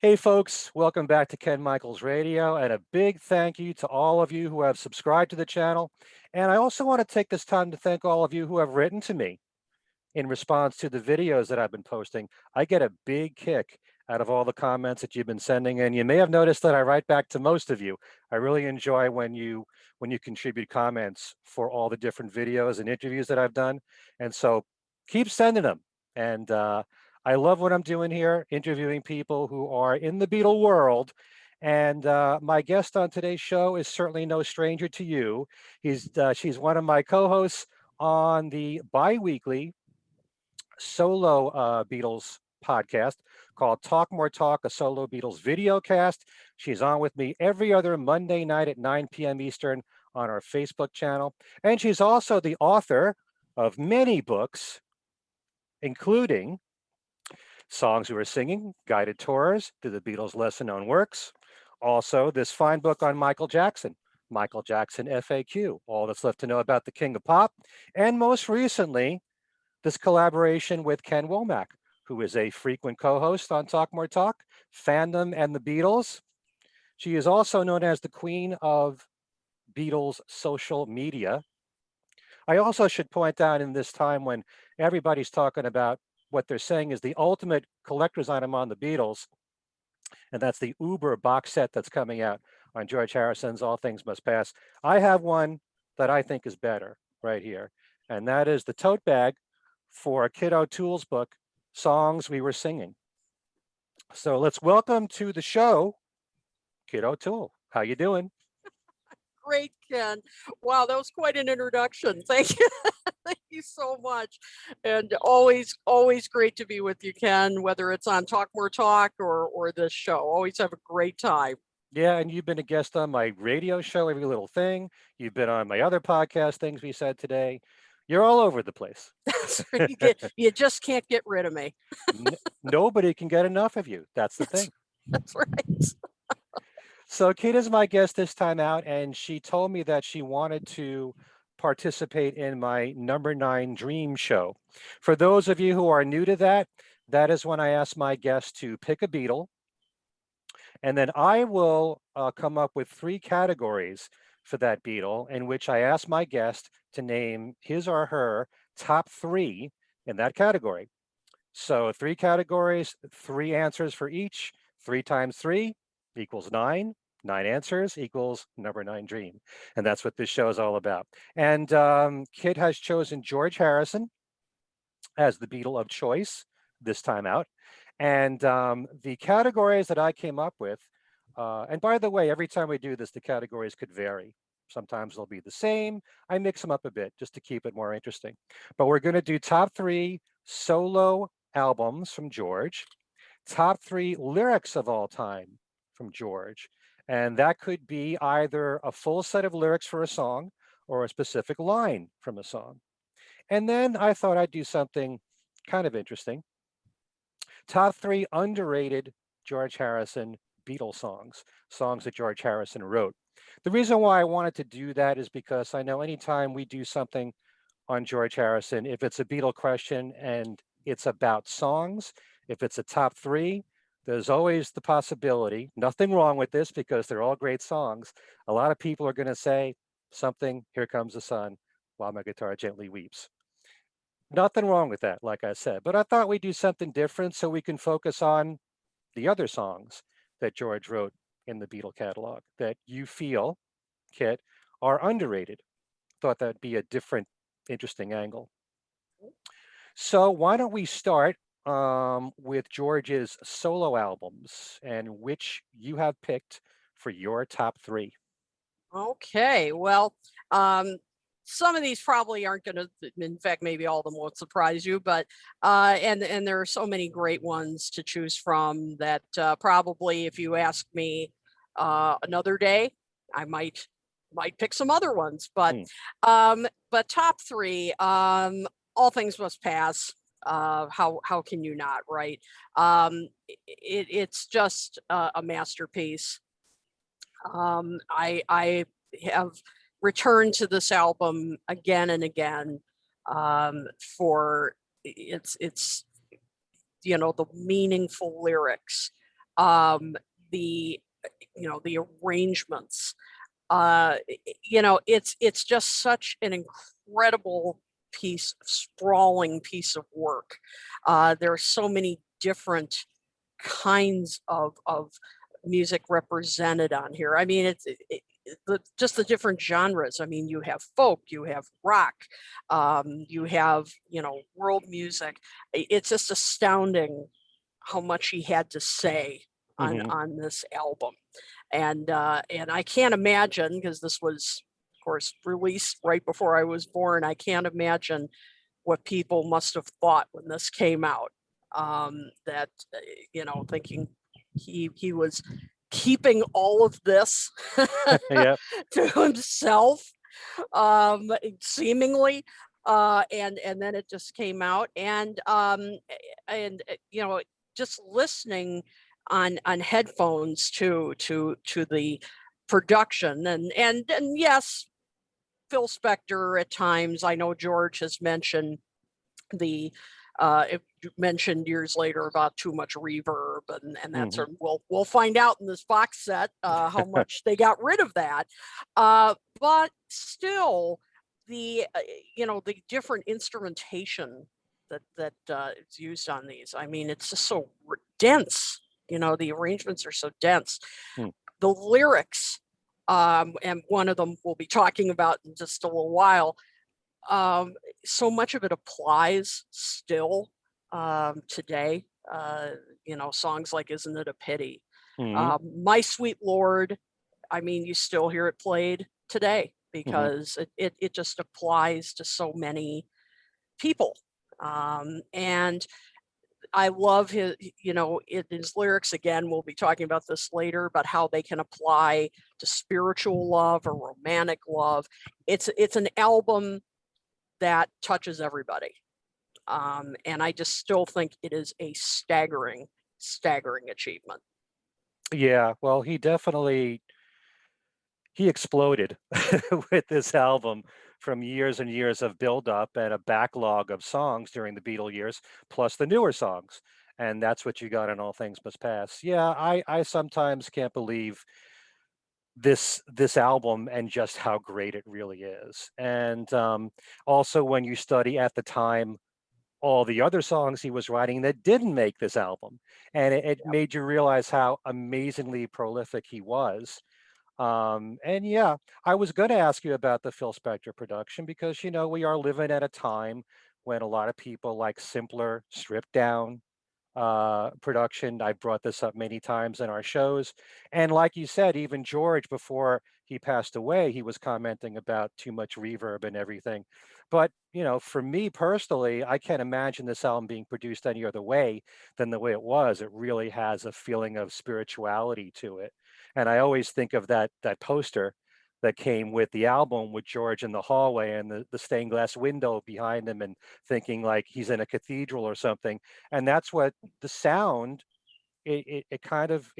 Hey folks, welcome back to Ken Michaels Radio, and a big thank you to all of you who have subscribed to the channel. And I also want to take this time to thank all of you who have written to me in response to the videos that I've been posting. I get a big kick out of all the comments that you've been sending, and you may have noticed that I write back to most of you. I really enjoy when you contribute comments for all the different videos and interviews that I've done. And so keep sending them. And I love what I'm doing here, interviewing people who are in the Beatle world. And my guest on today's show is certainly no stranger to you. She's one of my co-hosts on the bi-weekly solo Beatles podcast called Talk More Talk, a solo Beatles videocast. She's on with me every other Monday night at 9 p.m. Eastern on our Facebook channel. And she's also the author of many books, including Songs We Were Singing, Guided Tours to the Beatles' Lesser Known Works. Also, this fine book on Michael Jackson FAQ, All That's Left to Know About the King of Pop. And most recently, this collaboration with Ken Womack, who is a frequent co-host on Talk More Talk, Fandom and the Beatles. She is also known as the queen of Beatles social media. I also should point out in this time when everybody's talking about what they're saying is the ultimate collector's item on the Beatles, and that's the Uber box set that's coming out on George Harrison's All Things Must Pass. I have one that I think is better right here, and that is the tote bag for Kid O'Toole's book, Songs We Were Singing. So let's welcome to the show, Kid O'Toole. How you doing? Great, Ken. Wow, that was quite an introduction. Thank you. Thank you so much. And always great to be with you, Ken, whether it's on Talk More Talk or this show. Always have a great time. Yeah, and you've been a guest on my radio show, Every Little Thing. You've been on my other podcast, Things We Said Today. You're all over the place. You just can't get rid of me. Nobody can get enough of you. That's the thing. That's right. So Kate is my guest this time out, and she told me that she wanted to participate in my number 9 dream show. For those of you who are new to that, that is when I ask my guest to pick a Beatle, and then I will come up with 3 categories for that Beatle, in which I ask my guest to name his or her top 3 in that category. So 3 categories, 3 answers for each. 3 times 3 equals 9. 9 answers equals number 9 dream. And that's what this show is all about. And Kit has chosen George Harrison as the Beatle of choice this time out. And the categories that I came up with, and by the way, every time we do this, the categories could vary. Sometimes they'll be the same. I mix them up a bit just to keep it more interesting. But we're going to do top 3 solo albums from George, top 3 lyrics of all time from George. And that could be either a full set of lyrics for a song or a specific line from a song. And then I thought I'd do something kind of interesting. Top 3 underrated George Harrison Beatles songs, songs that George Harrison wrote. The reason why I wanted to do that is because I know anytime we do something on George Harrison, if it's a Beatle question and it's about songs, if it's a top 3, there's always the possibility, nothing wrong with this because they're all great songs. A lot of people are going to say something, Here Comes the Sun, While My Guitar Gently Weeps. Nothing wrong with that, like I said, but I thought we'd do something different so we can focus on the other songs that George wrote in the Beatle catalog that you feel, Kit, are underrated. Thought that'd be a different, interesting angle. So why don't we start with George's solo albums and which you have picked for your top 3. Okay. Well, some of these probably aren't going to, in fact, maybe all of them won't surprise you, but and there are so many great ones to choose from that probably if you ask me another day, I might pick some other ones, but top 3, All Things Must Pass. How can you not, right? It's just a masterpiece. I have returned to this album again and again for its the meaningful lyrics, um, the the arrangements. It's just such an incredible sprawling piece of work. There are so many different kinds of music represented on here. I mean, just the different genres. I mean, you have folk, you have rock, you have world music. It's just astounding how much he had to say Hmm. on this album, and I can't imagine, because this was, of course, released right before I was born. I can't imagine what people must have thought when this came out. That thinking he was keeping all of this Yep. to himself, seemingly, and then it just came out, and just listening on headphones to the production, and yes, Phil Spector at times. I know George has mentioned the it mentioned years later about too much reverb, and that's, Hmm. we'll find out in this box set how much they got rid of that. But still, the different instrumentation that is used on these. I mean, it's just so dense. The arrangements are so dense. The lyrics, and one of them we'll be talking about in just a little while. um, so much of it applies still, today. Songs like "Isn't It a Pity," Hmm. "My Sweet Lord." I mean, you still hear it played today Hmm. because it just applies to so many people. And I love his lyrics. Again, we'll be talking about this later, but how they can apply to spiritual love or romantic love. It's an album that touches everybody. And I just still think it is a staggering, staggering achievement. Yeah, well, he exploded with this album from years and years of buildup and a backlog of songs during the Beatle years, plus the newer songs. And that's what you got in All Things Must Pass. Yeah, I sometimes can't believe this album and just how great it really is. And also when you study at the time all the other songs he was writing that didn't make this album, and it Yep. made you realize how amazingly prolific he was. And yeah, I was going to ask you about the Phil Spector production because, we are living at a time when a lot of people like simpler, stripped down production. I brought this up many times in our shows. And like you said, even George, before he passed away, he was commenting about too much reverb and everything. But, for me personally, I can't imagine this album being produced any other way than the way it was. It really has a feeling of spirituality to it. And I always think of that poster that came with the album with George in the hallway and the stained glass window behind him and thinking like he's in a cathedral or something. And that's what the sound, it kind of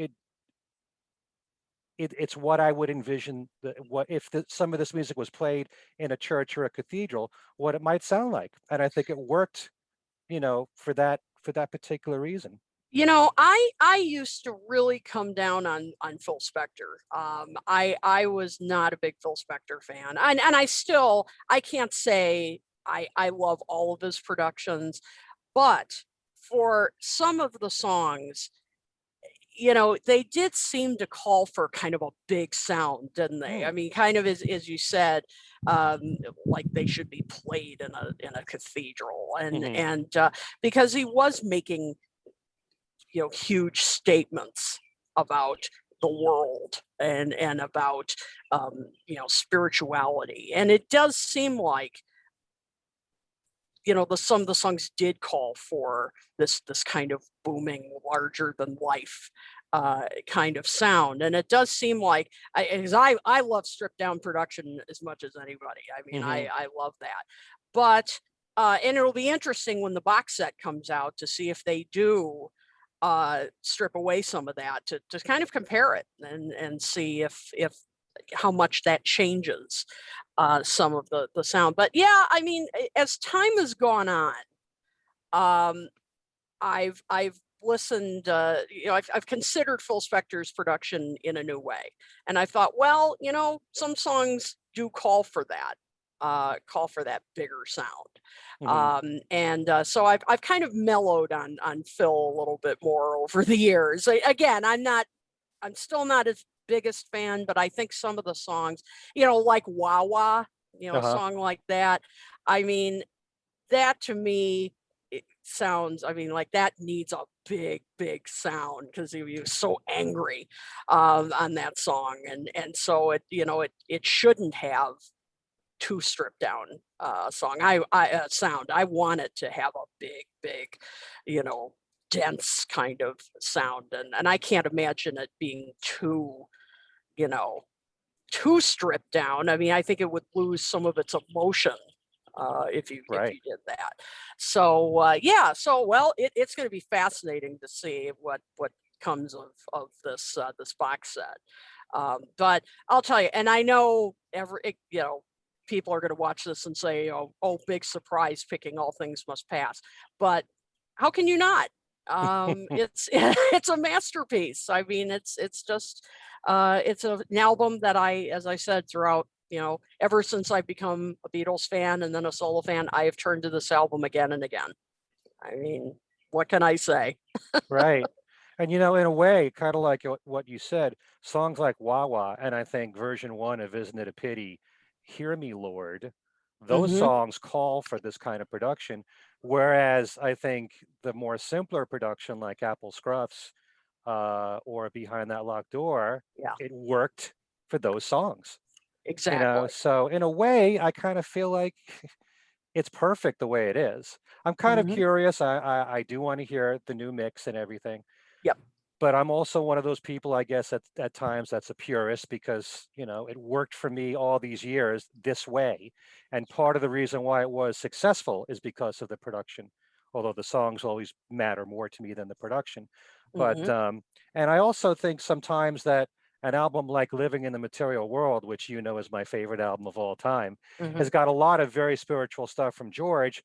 it's what I would envision what if some of this music was played in a church or a cathedral, what it might sound like. And I think it worked, for that particular reason. I used to really come down on Phil Spector. I was not a big Phil Spector fan, and I can't say I love all of his productions, but for some of the songs, they did seem to call for kind of a big sound, didn't they? Hmm. I mean, kind of as you said, um, like they should be played in a cathedral, and Hmm. and because he was making huge statements about the world and about spirituality, and it does seem like some of the songs did call for this kind of booming, larger than life kind of sound. And it does seem like I love stripped down production as much as anybody. I mean, Hmm. I love that. But and it'll be interesting when the box set comes out to see if they do strip away some of that to kind of compare it and see if how much that changes some of the sound. But yeah, I mean, as time has gone on, um, I've listened, I've considered Phil Spector's production in a new way. And I thought, well, some songs do call for that bigger sound. Hmm. So I've kind of mellowed on Phil a little bit more over the years. Again, I'm still not his biggest fan, but I think some of the songs, like Wah Wah, a Uh-huh. song like that. I mean, that to me, it sounds, like that needs a big sound because he was so angry on that song. And so it shouldn't have too stripped down song. Sound. I want it to have a big, you know, dense kind of sound. And I can't imagine it being you know, too stripped down. I mean, I think it would lose some of its emotion if Right. you did that. So yeah, so well, it's going to be fascinating to see what comes of this box set. But I'll tell you, and I know people are going to watch this and say, oh, big surprise, picking All Things Must Pass. But how can you not? It's it's a masterpiece. I mean, it's just it's an album that as I said, throughout, ever since I've become a Beatles fan and then a solo fan, I have turned to this album again and again. I mean, what can I say? Right. And in a way, kind of like what you said, songs like Wah Wah, and I think version one of Isn't It a Pity, Hear Me, Lord, those Hmm. songs call for this kind of production. Whereas I think the more simpler production like Apple Scruffs or Behind That Locked Door, Yeah, it worked for those songs. exactly. So in a way, I kind of feel like it's perfect the way it is. I'm kind of Hmm. curious. I do want to hear the new mix and everything, Yep. but I'm also one of those people, I guess, at times that's a purist because, it worked for me all these years this way. And part of the reason why it was successful is because of the production, although the songs always matter more to me than the production. But, Hmm. and I also think sometimes that an album like Living in the Material World, which is my favorite album of all time, Hmm. has got a lot of very spiritual stuff from George,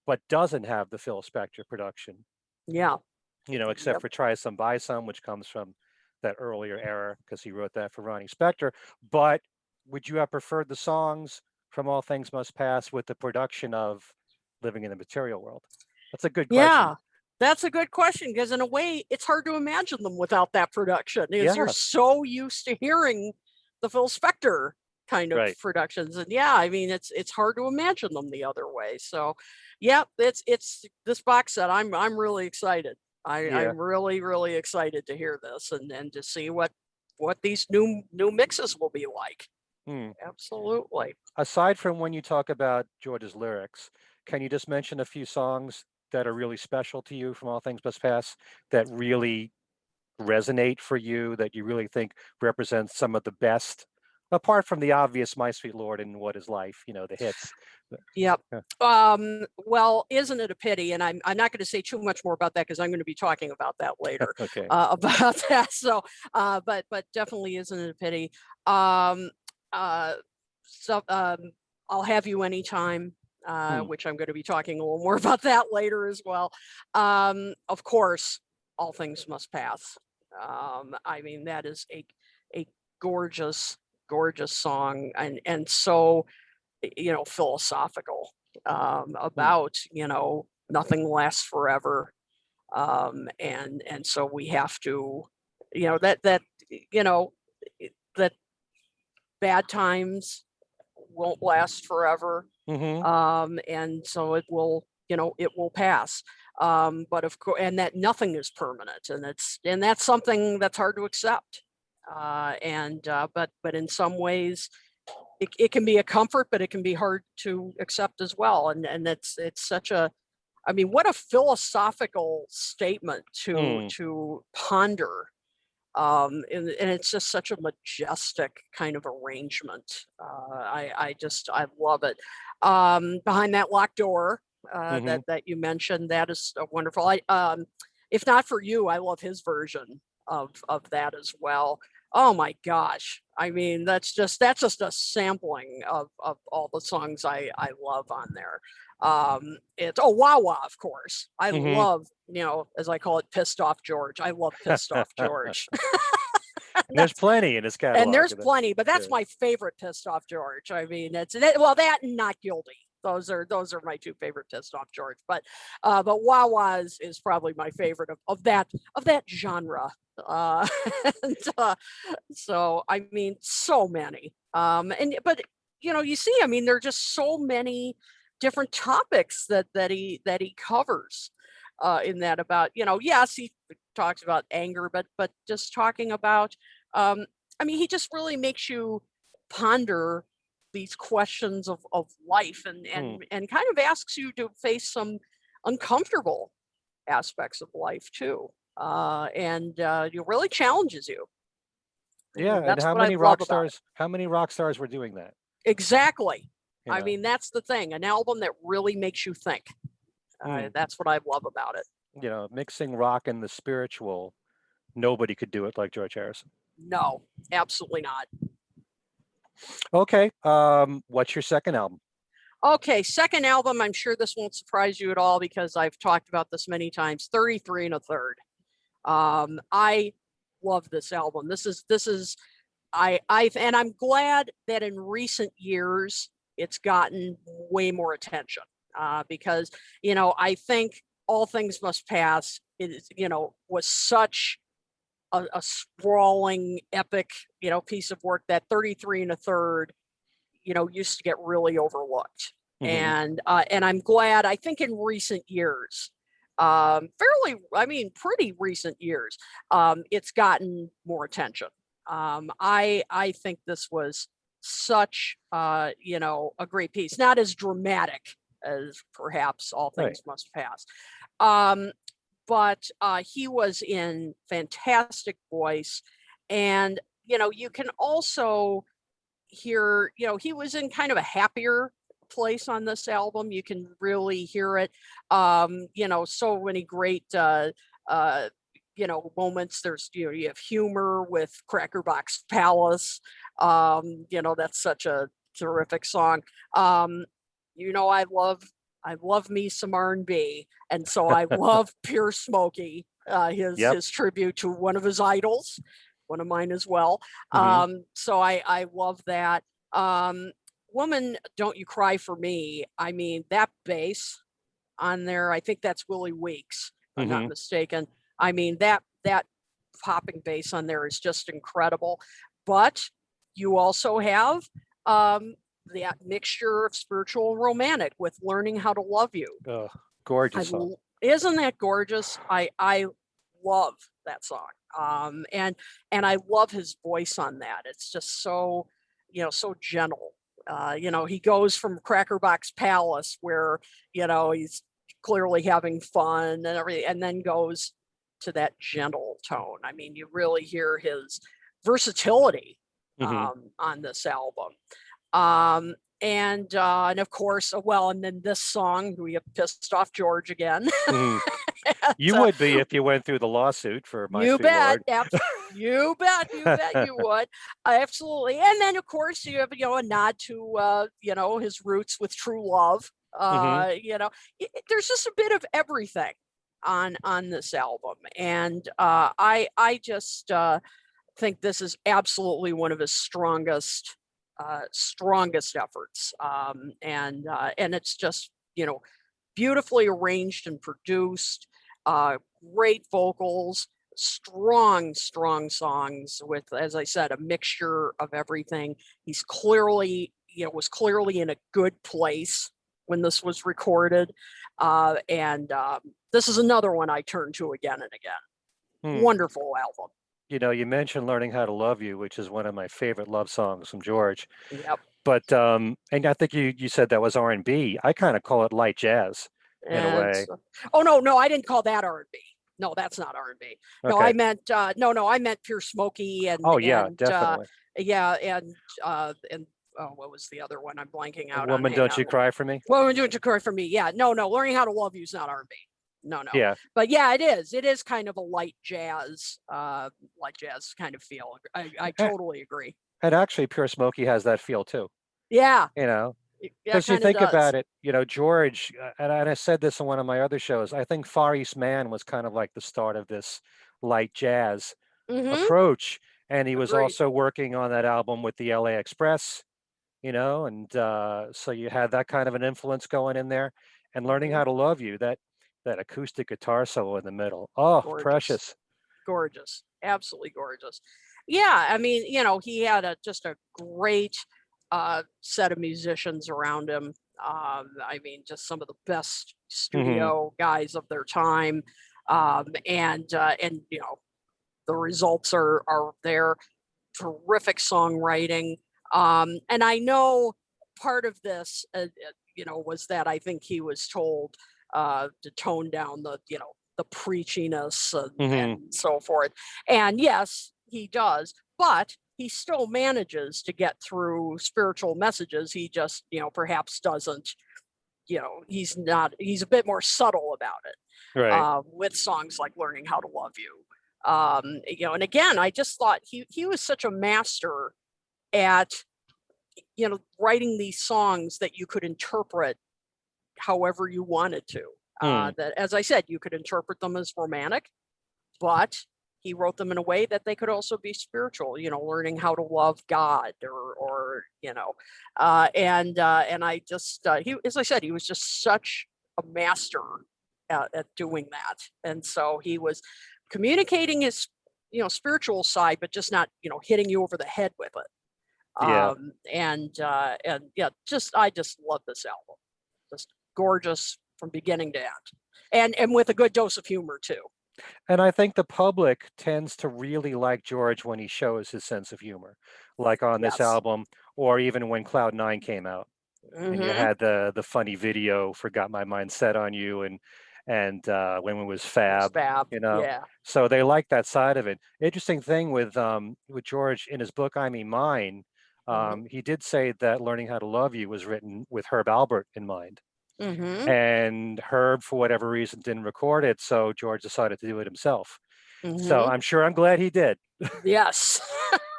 but doesn't have the Phil Spector production, Yeah. except Yep. for Try Some Buy Some, which comes from that earlier era because he wrote that for Ronnie Spector. But would you have preferred the songs from All Things Must Pass with the production of Living in the Material World? That's a good question. Yeah, that's a good question because in a way, it's hard to imagine them without that production because you're Yeah, so used to hearing the Phil Spector kind of right. productions. And yeah, I mean, it's hard to imagine them the other way. So yeah, it's this box set. I'm really excited. Yeah. I'm really excited to hear this and to see what these new mixes will be like. Hmm. Absolutely. Aside from when you talk about George's lyrics, can you just mention a few songs that are really special to you from All Things Must Pass that really resonate for you, that you really think represents some of the best, apart from the obvious My Sweet Lord and What Is Life, the hits. Yep. Uh, Well, isn't it a pity? And I'm not going to say too much more about that because I'm going to be talking about that later, Okay. about that. So, but definitely isn't it a pity? Um, uh, so, I'll have you anytime, Hmm. which I'm going to be talking a little more about that later as well. Of course, All Things Must Pass. I mean, that is a gorgeous, gorgeous song, and so philosophical Hmm. about nothing lasts forever, and so we have to that you know that bad times won't last forever, Hmm. and so it will pass, but of course, and that nothing is permanent, and that's something that's hard to accept, and but in some ways it can be a comfort, but it can be hard to accept as well. And it's such a, I mean, what a philosophical statement Hmm. to ponder. And it's just such a majestic kind of arrangement. I love it. Behind that locked door Hmm. that you mentioned, that is wonderful. If not for you, I love his version of that as well. Oh my gosh! I mean, that's just a sampling of all the songs I love on there. It's Wawa, of course. I Hmm. love, as I call it, Pissed Off George. I love Pissed Off George. There's That's plenty in his and catalog. there's plenty, but that's Yeah. my favorite Pissed Off George. I mean, well, that and Not Guilty. Those are my two favorite Pissed Off George. But Wawa is probably my favorite of that genre. Uh, and, so I mean, so many. But you see, I mean, there are just so many different topics that he covers in that about, yes, he talks about anger, but just talking about um, I mean, he just really makes you ponder these questions of life and Hmm. and kind of asks you to face some uncomfortable aspects of life too. And it really challenges you. Yeah. And And that's how what I many love rock about it. stars? How many rock stars were doing that? Exactly. You I know. mean, that's the thing. An album that really makes you think. Hmm. That's what I love about it. Mixing rock and the spiritual. Nobody could do it like George Harrison. No, absolutely not. Okay. What's your second album? Okay, second album. I'm sure this won't surprise you at all because I've talked about this many times. 33 and a third. I love this album. This is and I'm glad that in recent years it's gotten way more attention because I think All Things Must Pass is was such a sprawling epic piece of work that 33 and a third used to get really overlooked. Hmm. And I'm glad, I think in recent years, I mean, pretty recent years, it's gotten more attention. I think this was such, a great piece, not as dramatic as perhaps All Right. Things Must Pass. Um, but he was in fantastic voice. And, you can also hear, he was in kind of a happier place on this album. You can really hear it. So many great moments. There's you have humor with Crackerbox Palace. That's such a terrific song. I love me some R&B, and so I love Pure Smokey, his Yep. his tribute to one of his idols, one of mine as well. Hmm. So I love that. Um, Woman, Don't You Cry for Me. I mean, that bass on there, I think that's Willie Weeks, if I'm not Hmm. mistaken. I mean, that popping bass on there is just incredible. But you also have that mixture of spiritual and romantic with Learning How to Love You. Oh, gorgeous song. Isn't that gorgeous? I love that song. And I love his voice on that. It's just so, so gentle. He goes from Crackerbox Palace where, he's clearly having fun and everything, and then goes to that gentle tone. I mean, you really hear his versatility Hmm. on this album. And of course, well, and then this song, we have Pissed Off George again. Hmm. And, You would be if you went through the lawsuit for My you Sweet bet. Lord. You bet you would. Absolutely. And then, of course, you have, a nod to, his roots with True Love. Hmm. There's just a bit of everything on this album. And I just think this is absolutely one of his strongest efforts. And it's just, beautifully arranged and produced, great vocals, strong songs with, as I said, a mixture of everything. He's clearly, was clearly in a good place when this was recorded. And This is another one I turn to again and again. Hmm. Wonderful album. You mentioned Learning How to Love You, which is one of my favorite love songs from George. Yep. But and I think you said that was R&B. I kind of call it light jazz in a And way. oh no, I didn't call that R&B. No, that's not R&B. No, I Okay. meant no, I meant Pure Smokey Oh yeah, definitely. yeah, and oh, what was the other one? I'm blanking A out on. Woman, Hang Don't on. You Cry for Me. What am I doing to cry for me? Yeah, no, Learning How to Love You is not R&B. No. Yeah. But yeah, it is. It is kind of a light jazz kind of feel. I A- totally agree. And actually, Pure Smokey has that feel too. Yeah, You know. Yeah, Because you kind of think about does. it, George, and I said this on one of my other shows, I think Far East Man was kind of like the start of this light jazz Mm-hmm. approach. And he was Agreed. also working on that album with the LA Express, and so you had that kind of an influence going in there. And Learning Mm-hmm. How to Love You, that acoustic guitar solo in the middle. Oh, Gorgeous. precious. Gorgeous. Absolutely gorgeous. Yeah, I mean, he had just a great set of musicians around him. I mean, just some of the best Hmm. studio guys of their time. And the results are there. Terrific songwriting. And I know part of this, was that I think he was told to tone down the preachiness Hmm. and so forth. And yes, he does, but he still manages to get through spiritual messages. He just, perhaps doesn't, he's a bit more subtle about it Right. with songs like Learning How to Love You. And again, I just thought he was such a master at writing these songs that you could interpret however you wanted to. Hmm. That, as I said, you could interpret them as romantic, but he wrote them in a way that they could also be spiritual. Learning how to love God, or and I just he, as I said, he was just such a master at doing that, and so he was communicating his spiritual side, but just not hitting you over the head with it. Yeah. And yeah, I just love this album. Just gorgeous from beginning to end, and with a good dose of humor too. And I think the public tends to really like George when he shows his sense of humor, like on this Yes. album, or even when Cloud Nine came out, and you Mm-hmm. had the funny video, "Forgot My Mind Set on You," and when it was It was Fab, fab. you know. Yeah. So they like that side of it. Interesting thing with George in his book "I Mean Mine," Mm-hmm. he did say that "Learning How to Love You" was written with Herb Albert in mind. Mm-hmm. And Herb, for whatever reason, didn't record it, so George decided to do it himself. So Mm-hmm. I'm glad he did. Yes.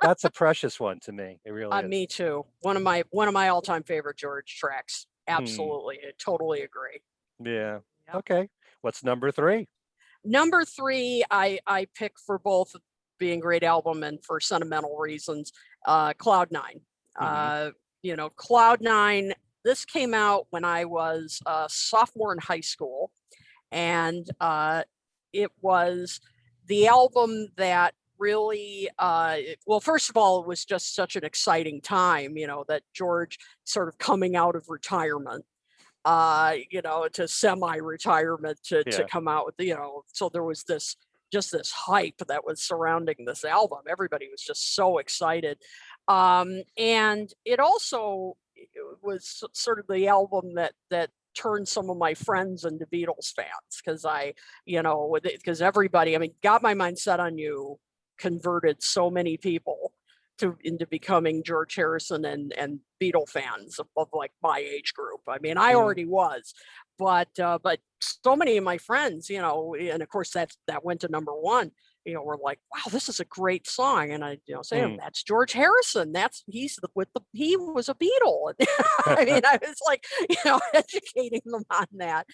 That's a precious one to me. It really is. Me too. One of my all-time favorite George tracks. Hmm. Absolutely. I totally agree. Yeah. Yep. Okay. What's number three? Number three, I pick for both being great album and for sentimental reasons. Cloud Nine. Hmm. Cloud Nine. This came out when I was a sophomore in high school, and it was the album that really well, first of all, it was just such an exciting time, that George sort of coming out of retirement, to semi-retirement, to Yeah. come out with, so there was this hype that was surrounding this album. Everybody was just so excited. And it also was sort of the album that turned some of my friends into Beatles fans, because everybody, I mean, Got My Mind Set on You converted so many people into becoming George Harrison and Beatle fans of like my age group. I mean, I Mm, already was, but so many of my friends, and of course that went to number one. Were like, wow, this is a great song, and I, say, mm. that's George Harrison. He was a Beatle. I mean, I was like, educating them on that.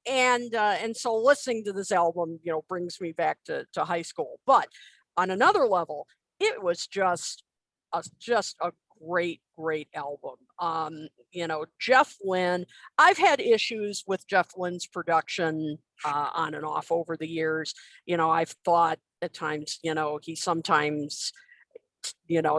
And so listening to this album, brings me back to high school. But on another level, it was just a great album. Jeff Lynne. I've had issues with Jeff Lynne's production on and off over the years. I've thought at times, he sometimes,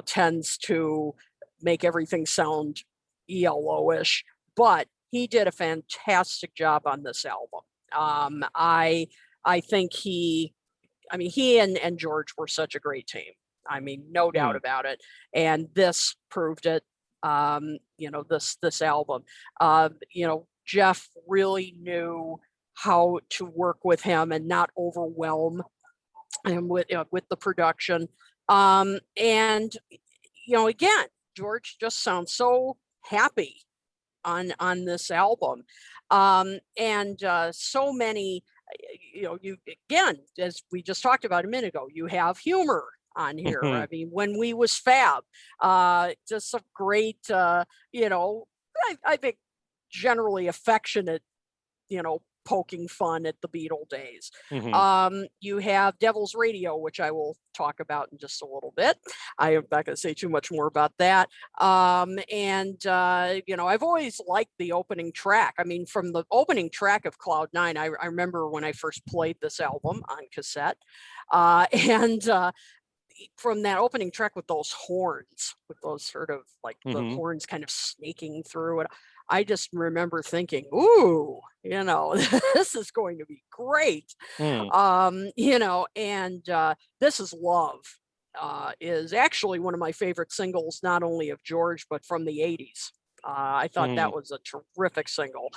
tends to make everything sound ELO-ish, but he did a fantastic job on this album. I think he and George were such a great team. I mean, no doubt Mm. about it. And this proved it. This album. Jeff really knew how to work with him and not overwhelm him with the production. And again, George just sounds so happy on this album, and so many, you again, as we just talked about a minute ago, you have humor on here. I mean, When We Was Fab, just some great, you know, I think generally affectionate, poking fun at the Beatle days. Hmm. You have Devil's Radio, which I will talk about in just a little bit. I am not going to say too much more about that. I've always liked the opening track. I mean, from the opening track of Cloud Nine, I remember when I first played this album on cassette. And From that opening track with those horns, with those sort of like the Hmm. horns kind of snaking through it, I just remember thinking, ooh, this is going to be great. Mm. This Is Love is actually one of my favorite singles, not only of George, but from the 80s. I thought Mm. that was a terrific single.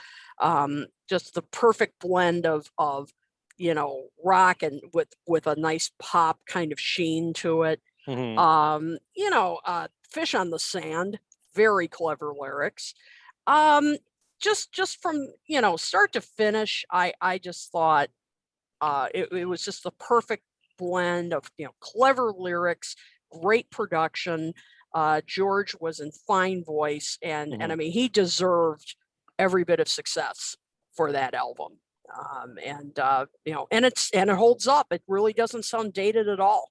Just the perfect blend of rock and with a nice pop kind of sheen to it. Hmm. Fish on the Sand, very clever lyrics. Um, just from start to finish, I just thought it was just the perfect blend of clever lyrics, great production. George was in fine voice, and Hmm. I mean he deserved every bit of success for that album. And it holds up. It really doesn't sound dated at all.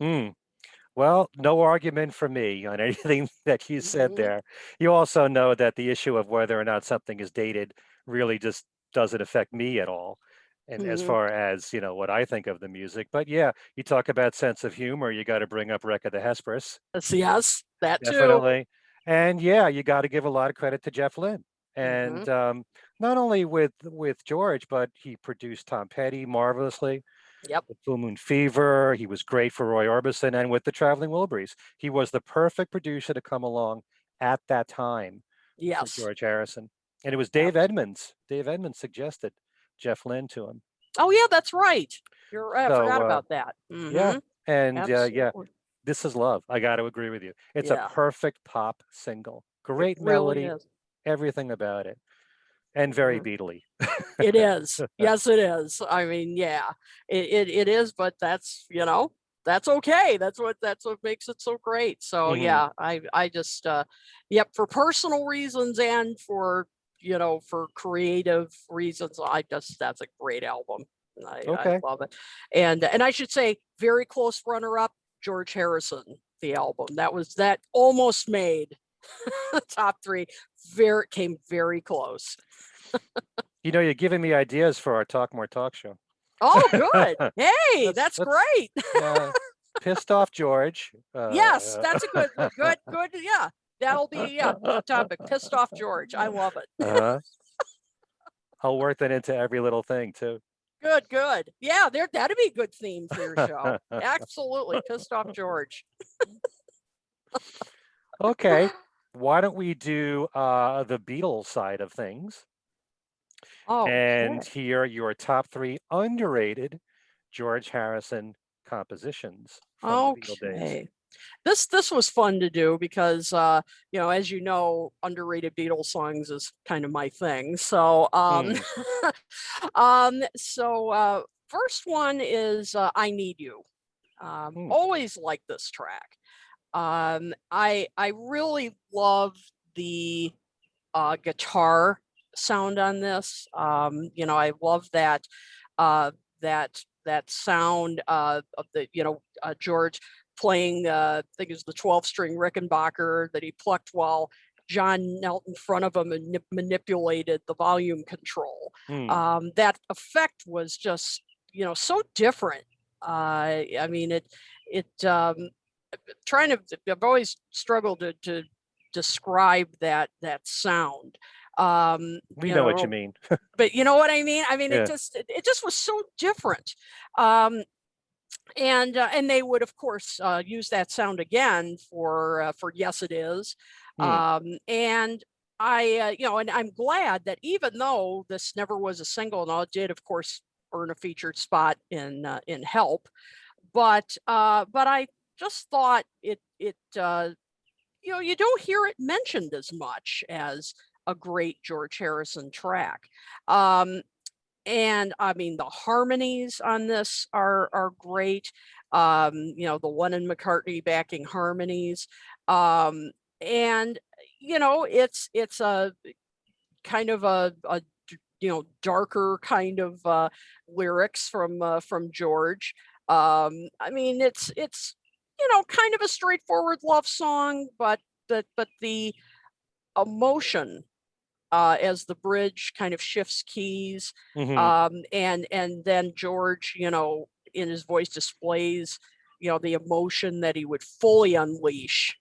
Mm. Well, no argument for me on anything that you said Mhm. there. You also know that the issue of whether or not something is dated really just doesn't affect me at all. And as Mhm. far as, what I think of the music, but yeah, you talk about sense of humor, you got to bring up Wreck of the Hesperus, Yes, that too. definitely. And yeah, you got to give a lot of credit to Jeff Lynne. Hmm. And not only with George, but he produced Tom Petty marvelously Yep. with Full Moon Fever. He was great for Roy Orbison and with the Traveling Wilburys. He was the perfect producer to come along at that time for Yes. George Harrison. And it was Dave Abs- Edmunds. Dave Edmunds suggested Jeff Lynne to him. Oh yeah, that's right. You're right. I So forgot about that. yeah, and yeah, Absolutely. This Is Love. I got to agree with you. It's a Yeah, perfect pop single. it Great really melody, is. everything about it, and very Mhm. Beatly. It is. Yes, it is. I mean, yeah, it is, but that's okay. That's what makes it so great. So Hmm. yeah, I just yep, for personal reasons and for creative reasons, that's a great album. I Okay. love it. And I should say very close runner up, George Harrison, the album. That almost made top three. Came very close. You're giving me ideas for our Talk More Talk show. Oh, good. Hey, Let's that's let's great. yeah, pissed off George. Yes, that's a good. Yeah, that'll be a topic. Pissed off George. I love it. uh-huh. I'll work that into every little thing too. Good. Yeah, that'd be a good theme for your show. Absolutely, pissed off George. Okay, why don't we do the Beatles side of things and Okay. hear your top three underrated George Harrison compositions from the Beatle days. Okay. This was fun to do because as you know, underrated Beatles songs is kind of my thing. So Hmm. first one is I Need You. Hmm. Always like this track. I really love the guitar sound on this. I love uh, that sound of the George playing. I think it was the 12-string Rickenbacker that he plucked while John knelt in front of him and manipulated the volume control. Hmm. That effect was just so different. I mean it trying to I've always struggled to describe that sound. Um, We you know what you know, mean. but you know what I mean? I mean, Yeah. it just was so different. Um, and they would of course use that sound again for Yes It Is. Hmm. And and I'm glad that even though this never was a single, and all it did, of course, earn a featured spot in Help, but I just thought you don't hear it mentioned as much as a great George Harrison track. Um, and I mean, the harmonies on this are great. The Lennon McCartney backing harmonies. Um, and, it's a kind of darker kind of lyrics from George. I mean, it's kind of a straightforward love song, but the emotion as the bridge kind of shifts keys, Hmm. and then George, in his voice displays, the emotion that he would fully unleash,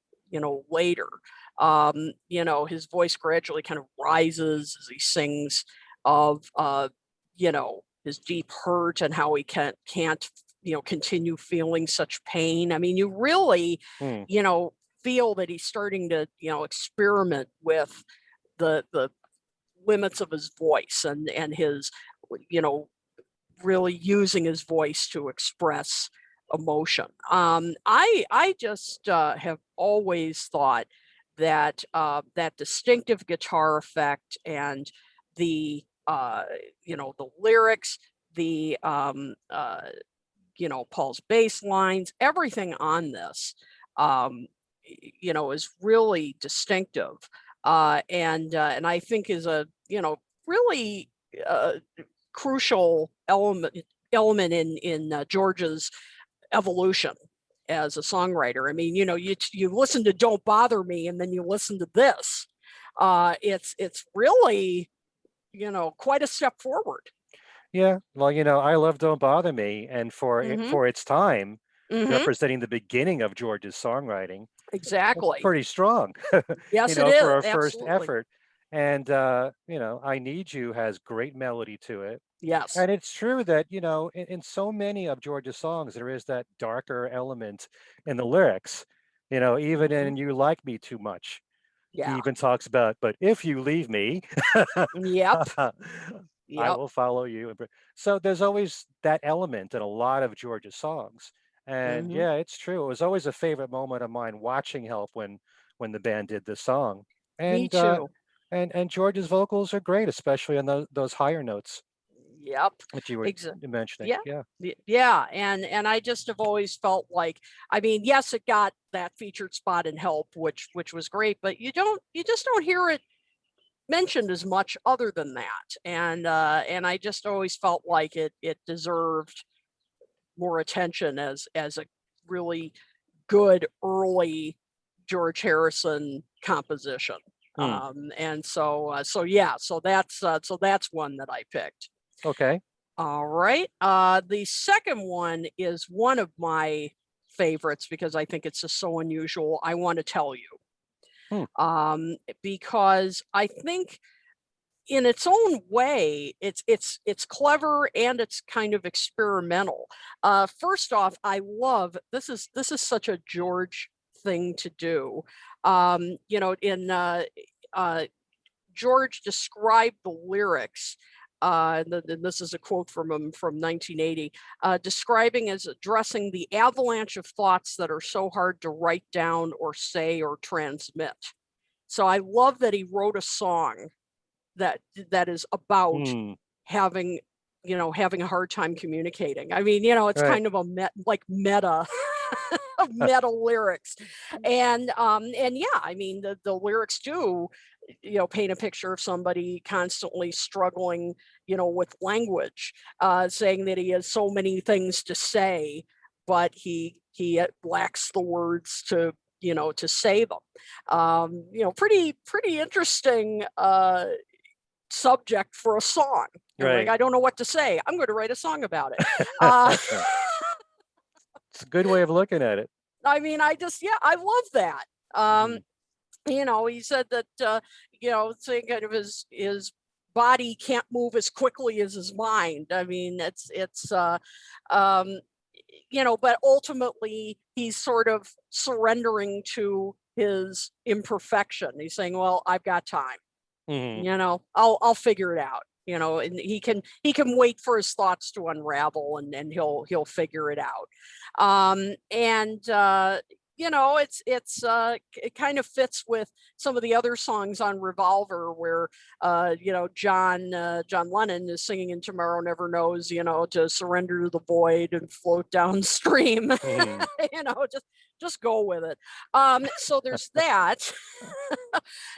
later. His voice gradually kind of rises as he sings of, his deep hurt and how he can't, continue feeling such pain. I mean, you really, Mm. you know, feel that he's starting to, experiment with the limits of his voice and his, you know, really using his voice to express emotion. I just have always thought that that distinctive guitar effect and the the lyrics, the Paul's bass lines, everything on this, um, is really distinctive, and I think is a really uh, crucial element in George's evolution as a songwriter. I mean, you listen to "Don't Bother Me" and then you listen to this. It's really quite a step forward. Yeah. Well, I love "Don't Bother Me," and Hmm. for its time, Hmm. representing the beginning of George's songwriting, that's Exactly. pretty strong, Yes, it is. for a first Absolutely. effort. And "I Need You" has great melody to it. Yes. And it's true that, in so many of George's songs, there is that darker element in the lyrics. Even Hmm. in "You Like Me Too Much," he Yeah. even talks about, "But if you leave me, Yep. I Yep. will follow you." So there's always that element in a lot of George's songs. And Hmm. yeah, it's true. It was always a favorite moment of mine watching Help when the band did this song. Me And too. and George's vocals are great, especially on those higher notes Yep. that you were Exa mentioning. Yeah. Yeah. Yeah, and I just have always felt like, I mean, yes, it got that featured spot in Help, which was great, but you just don't hear it mentioned as much other than that. And I just always felt like it deserved more attention as a really good early George Harrison composition. Hmm. So yeah, so that's one that I picked. Okay. All right. The second one is one of my favorites because I think it's just so unusual. I want to tell you, Hmm. because I think in its own way, it's clever and it's kind of experimental. First off, I love this is such a George thing to do. In uh, George described the lyrics, and this is a quote from him from 1980, describing as addressing the avalanche of thoughts that are so hard to write down or say or transmit. So I love that he wrote a song that that is about Hmm. having having a hard time communicating. I mean, it's Right. kind of a like meta meta lyrics. And yeah, I mean, the lyrics do paint a picture of somebody constantly struggling with language, saying that he has so many things to say, but he lacks the words to say them. Pretty interesting subject for a song. And like, Right. I don't know what to say. I'm going to write a song about it. Uh, It's a good way of looking at it. I mean, yeah, I love that. Um, Mhm. he said that, saying kind of his body can't move as quickly as his mind. I mean, um, but ultimately he's sort of surrendering to his imperfection. He's saying, well, I've got time. Mhm. I'll figure it out. And he can wait for his thoughts to unravel, and he'll figure it out. And you know, it kind of fits with some of the other songs on Revolver where John Lennon is singing in Tomorrow Never Knows, to surrender to the void and float downstream. Mhm. Just go with it. So there's that.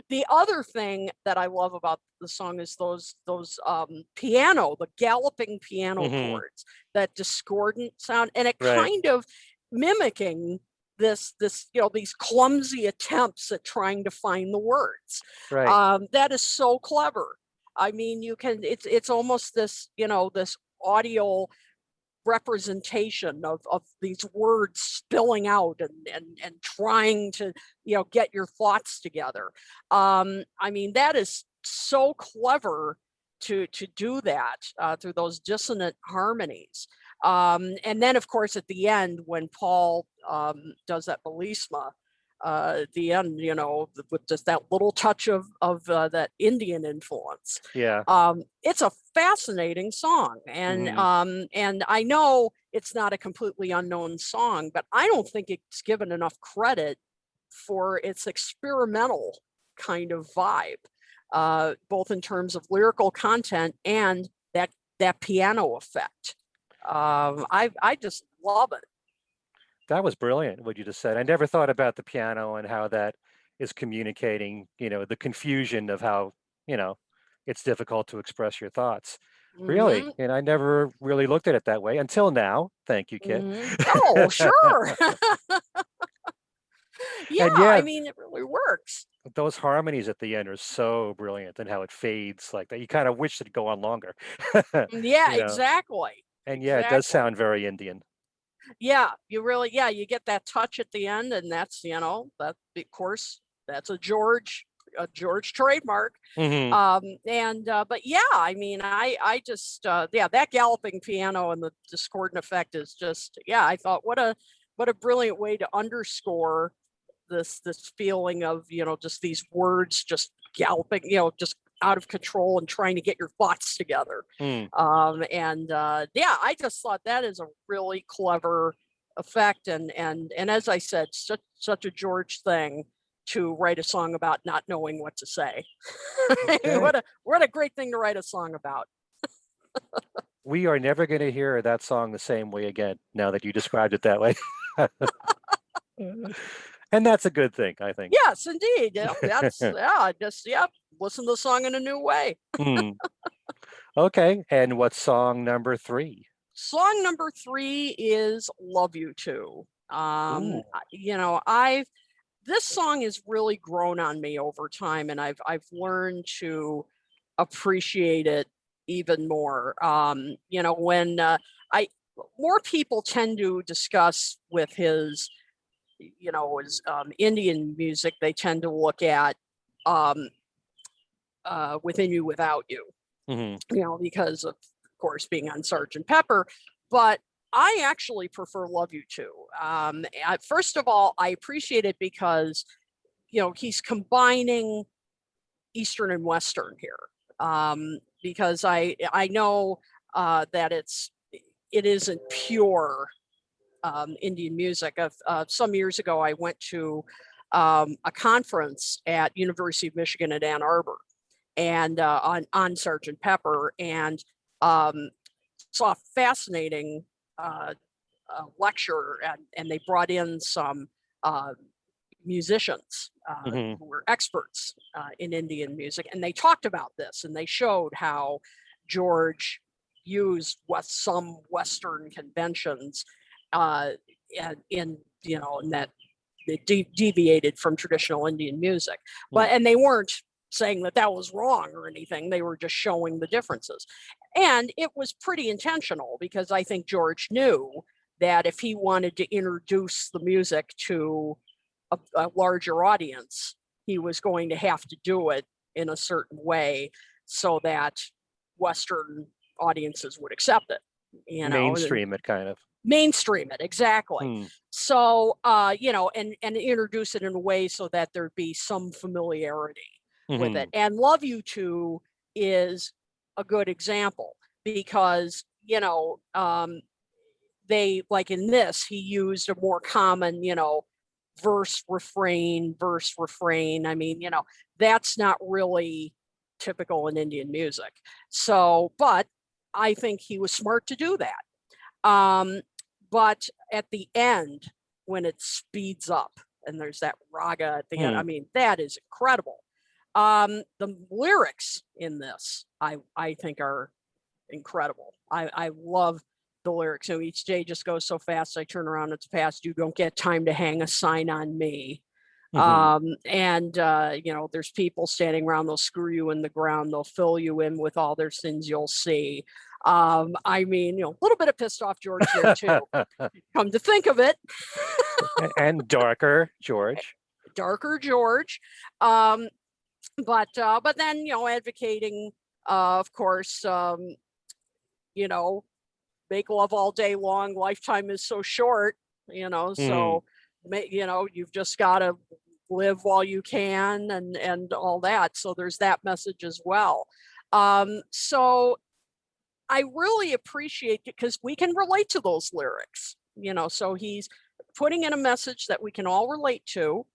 The other thing that I love about the song is those the galloping piano Mhm. chords, that discordant sound, and it Right. kind of mimicking these clumsy attempts at trying to find the words. Right. That is so clever. I mean, it's almost this audio representation of these words spilling out and trying to get your thoughts together. I mean, that is so clever to do that through those dissonant harmonies. And then of course at the end when Paul does that bellissima at the end, with just that little touch of that Indian influence. Yeah. It's a fascinating song, Mhm. and I know it's not a completely unknown song, but I don't think it's given enough credit for its experimental kind of vibe, both in terms of lyrical content and that piano effect. I just love it. That was brilliant what you just said. I never thought about the piano and how that is communicating, the confusion of how, you know, it's difficult to express your thoughts. Really? Hmm. And I never really looked at it that way until now. Thank you, Kit. Hmm. Oh, sure. Yeah, And I yeah, mean, it really works. those harmonies at the end are so brilliant and how it fades like that. You kind of wish it'd go on longer. Yeah, You know, exactly. and yeah, it does Exactly. sound very Indian. Yeah, you get that touch at the end, and that's, that of course, that's a George trademark. Hmm. But yeah, I mean, I just yeah, that galloping piano and the discordant effect is just, yeah, I thought what a brilliant way to underscore this feeling of, just these words just galloping, just out of control and trying to get your thoughts together. Mm. And Yeah, I just thought that is a really clever effect, and as I said, such a George thing to write a song about not knowing what to say. Okay. What a great thing to write a song about. We are never going to hear that song the same way again now that you described it that way. And that's a good thing, I think. Yes, indeed. Yeah, that's, yeah, just, yeah, listen to the song in a new way. Hmm. Okay. And what's song number three? Song number three is "Love You Too." Ooh. I've this song has really grown on me over time, and I've learned to appreciate it even more. When I more people tend to discuss with his Indian music, they tend to look at um, "Within You, Without You," Hmm. because of course being on Sergeant Pepper. But I actually prefer "Love You Too." First of all, I appreciate it because he's combining Eastern and Western here. Because I know that it isn't pure Indian music. Some years ago, I went to a conference at University of Michigan at Ann Arbor, and on Sergeant Pepper, and um, saw a fascinating lecture, and they brought in some uh, musicians Hmm. who were experts in Indian music, and they talked about this, and they showed how George used some Western conventions uh, in that it deviated from traditional Indian music, and they weren't saying that that was wrong or anything. They were just showing the differences, and it was pretty intentional because I think George knew that if he wanted to introduce the music to a larger audience, he was going to have to do it in a certain way so that Western audiences would accept it, and Mainstream it kind of. mainstream it exactly. Hmm. So, and introduce it in a way so that there'd be some familiarity with it. Hmm. And "Love You Too" is a good example because they, like in this, he used a more common, verse, refrain. I mean, that's not really typical in Indian music. So, but I think he was smart to do that. But at the end, when it speeds up and there's that raga at the end, I mean, that is incredible. The lyrics in this, I think, are incredible. I love the lyrics. Each day just goes so fast. I turn around, it's past. You don't get time to hang a sign on me. There's people standing around. They'll screw you in the ground. They'll fill you in with all their sins you'll see. I mean, a little bit of pissed off George there too. Come to think of it. And darker George. Darker George. But then, advocating, of course, make love all day long. Lifetime is so short, so, you've just got to live while you can and all that. So there's that message as well. So I really appreciate it because we can relate to those lyrics, so he's putting in a message that we can all relate to,